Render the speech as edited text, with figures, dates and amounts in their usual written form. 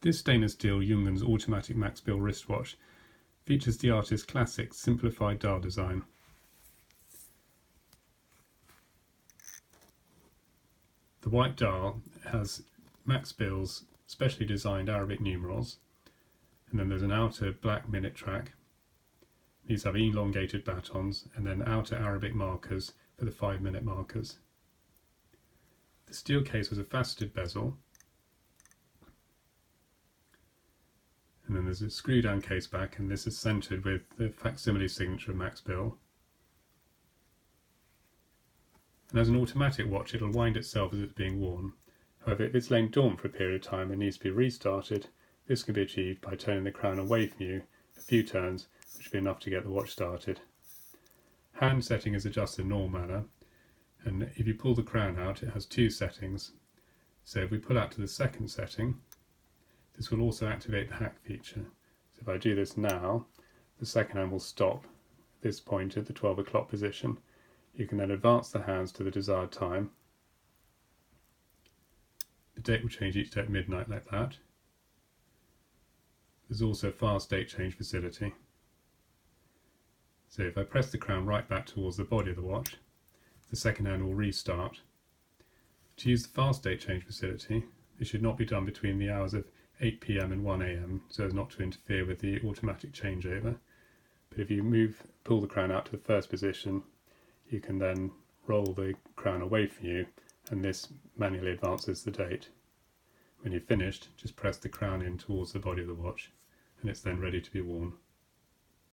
This stainless steel Junghans Automatic Max Bill wristwatch features the artist's classic Simplified dial design. The white dial has Max Bill's specially designed Arabic numerals, and then there's an outer black minute track. These have elongated batons and then outer Arabic markers for the 5-minute markers. The steel case has a faceted bezel, and then there's a screw down case back, and this is centered with the facsimile signature of Max Bill. And as an automatic watch, it'll wind itself as it's being worn. However, if it's lain dormant for a period of time and needs to be restarted, this can be achieved by turning the crown away from you a few turns, which will be enough to get the watch started. Hand setting is adjusted in normal manner, and if you pull the crown out, it has 2 settings. So if we pull out to the second setting, this will also activate the hack feature. So if I do this now, the second hand will stop at this point at the 12 o'clock position. You can then advance the hands to the desired time. The date will change each day at midnight like that. There's also a fast date change facility. So if I press the crown right back towards the body of the watch, the second hand will restart. To use the fast date change facility, it should not be done between the hours of 8 PM and 1 AM so as not to interfere with the automatic changeover. But if you pull the crown out to the first position, you can then roll the crown away from you, and this manually advances the date. When you've finished, just press the crown in towards the body of the watch, and it's then ready to be worn.